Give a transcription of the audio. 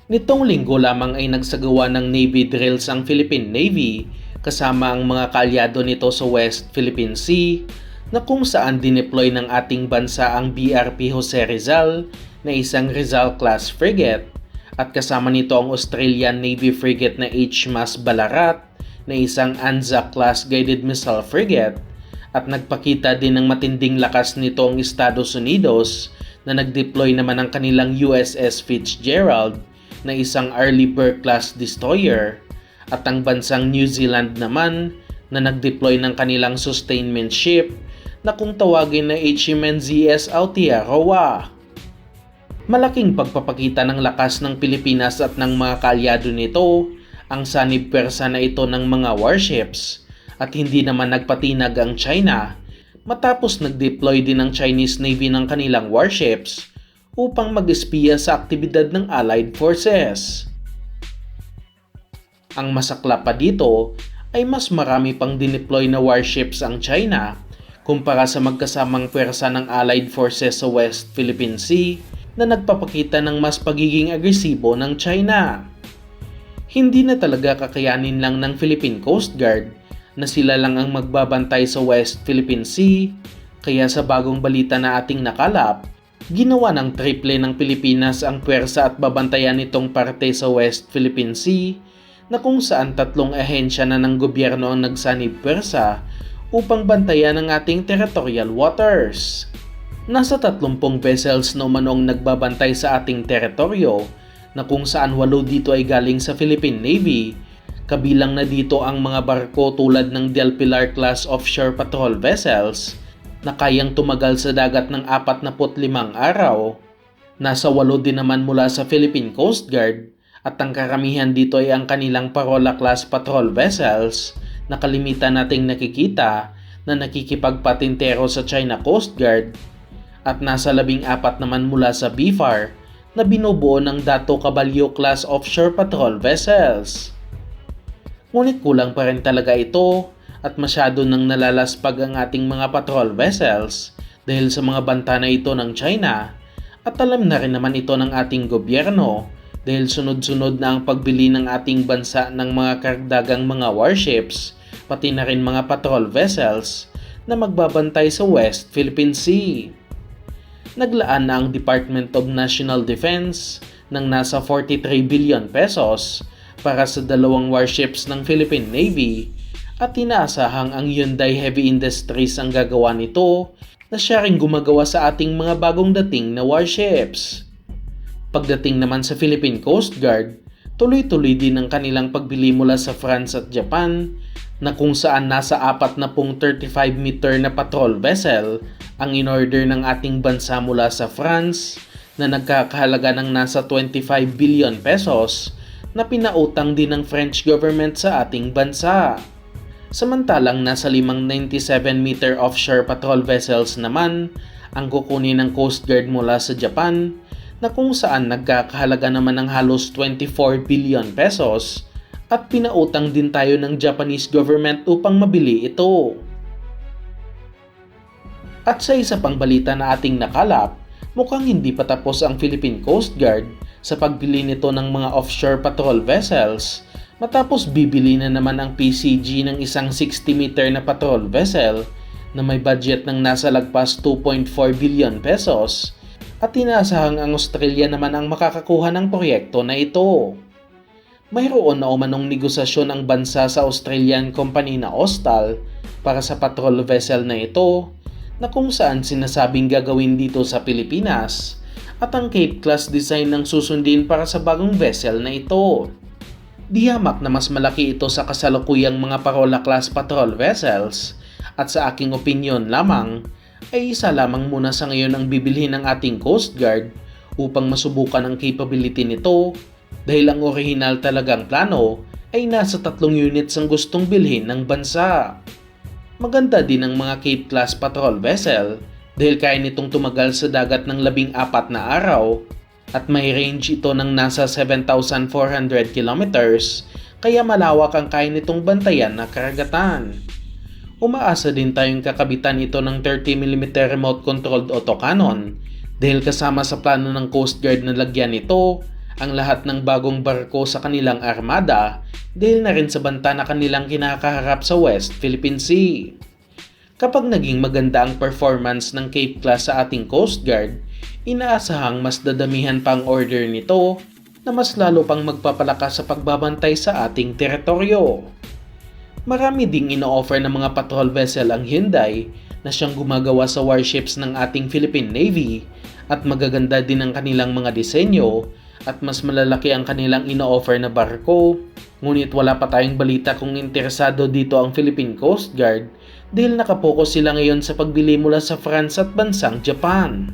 Nitong linggo lamang ay nagsagawa ng Navy drills ang Philippine Navy kasama ang mga kaalyado nito sa West Philippine Sea na kung saan dineploy ng ating bansa ang BRP Jose Rizal na isang Rizal-class frigate at kasama nito ang Australian Navy frigate na HMAS Ballarat na isang Anzac-class guided missile frigate at nagpakita din ng matinding lakas nito ang Estados Unidos na nag-deploy naman ang kanilang USS Fitzgerald na isang Arleigh Burke-class destroyer at ang bansang New Zealand naman na nag-deploy ng kanilang sustainment ship na kung tawagin na HMNZS Aotearoa. Malaking pagpapakita ng lakas ng Pilipinas at ng mga kaalyado nito ang sanib pwersa na ito ng mga warships at hindi naman nagpatinag ang China matapos nag-deploy din ang Chinese Navy ng kanilang warships upang mag-espiya sa aktibidad ng Allied Forces. Ang masakla pa dito ay mas marami pang dineploy na warships ang China kumpara sa magkasamang pwersa ng Allied Forces sa West Philippine Sea na nagpapakita ng mas pagiging agresibo ng China. Hindi na talaga kakayanin lang ng Philippine Coast Guard na sila lang ang magbabantay sa West Philippine Sea, kaya sa bagong balita na ating nakalap, ginawa ng triple ng Pilipinas ang pwersa at babantayan nitong parte sa West Philippine Sea na kung saan 3 ahensya na ng gobyerno ang nagsanib pwersa upang bantayan ang ating territorial waters. Nasa 30 vessels na umanong nagbabantay sa ating teritoryo na kung saan 8 dito ay galing sa Philippine Navy. Kabilang na dito ang mga barko tulad ng Del Pilar class offshore patrol vessels na kayang tumagal sa dagat ng 45 araw. Nasa 8 din naman mula sa Philippine Coast Guard at ang karamihan dito ay ang kanilang Parola class patrol vessels na kalimitan nating nakikita na nakikipagpatintero sa China Coast Guard at nasa 14 naman mula sa BFAR na binubuo ng Dato Caballo class offshore patrol vessels. Ngunit kulang pa rin talaga ito at masyado nang nalalaspag ang ating mga patrol vessels dahil sa mga banta na ito ng China at alam na rin naman ito ng ating gobyerno dahil sunod-sunod na ang pagbili ng ating bansa ng mga karagdagang mga warships pati na rin mga patrol vessels na magbabantay sa West Philippine Sea. Naglaan na ang Department of National Defense ng nasa 43 billion pesos para sa 2 warships ng Philippine Navy at inaasahang ang Hyundai Heavy Industries ang gagawa nito na siya ring gumagawa sa ating mga bagong dating na warships. Pagdating naman sa Philippine Coast Guard, tuloy-tuloy din ang kanilang pagbili mula sa France at Japan na kung saan nasa 40 35-meter na patrol vessel ang in-order ng ating bansa mula sa France na nagkakahalaga ng nasa 25 billion pesos na pinautang din ng French government sa ating bansa. Samantalang nasa 5 97-meter offshore patrol vessels naman ang kukunin ng Coast Guard mula sa Japan na kung saan nagkakahalaga naman ng halos 24 billion pesos at pinautang din tayo ng Japanese government upang mabili ito. At sa isa pang balita na ating nakalap, mukhang hindi pa tapos ang Philippine Coast Guard sa pagbili nito ng mga offshore patrol vessels matapos bibili na naman ang PCG ng isang 60-meter na patrol vessel na may budget ng nasa lagpas 2.4 billion pesos at inaasahang ang Australia naman ang makakakuha ng proyekto na ito. Mayroon na umanong negosasyon ang bansa sa Australian company na Austal para sa patrol vessel na ito na kung saan sinasabing gagawin dito sa Pilipinas at ang Cape Class design ng susundin para sa bagong vessel na ito. Dihamak na mas malaki ito sa kasalukuyang mga Parola Class patrol vessels at sa aking opinyon lamang ay isa lamang muna sa ngayon ang bibilhin ng ating Coast Guard upang masubukan ang capability nito dahil ang orihinal talagang plano ay nasa 3 units ang gustong bilhin ng bansa. Maganda din ang mga Cape Class patrol vessel dahil kaya nitong tumagal sa dagat ng 14 na araw at may range ito ng nasa 7,400 kilometers kaya malawak ang kaya nitong bantayan na karagatan. Umaasa din tayong kakabitan ito ng 30mm remote controlled autocannon dahil kasama sa plano ng Coast Guard na lagyan nito ang lahat ng bagong barko sa kanilang armada dahil na rin sa banta na kanilang kinakaharap sa West Philippine Sea. Kapag naging maganda ang performance ng Cape Class sa ating Coast Guard, inaasahang mas dadamihan pa ang order nito na mas lalo pang magpapalakas sa pagbabantay sa ating teritoryo. Marami ding ino-offer ng mga patrol vessel ang Hyundai na siyang gumagawa sa warships ng ating Philippine Navy at magaganda din ang kanilang mga disenyo at mas malalaki ang kanilang ino-offer na barko. Ngunit wala pa tayong balita kung interesado dito ang Philippine Coast Guard dahil nakapokus sila ngayon sa pagbili mula sa France at bansang Japan.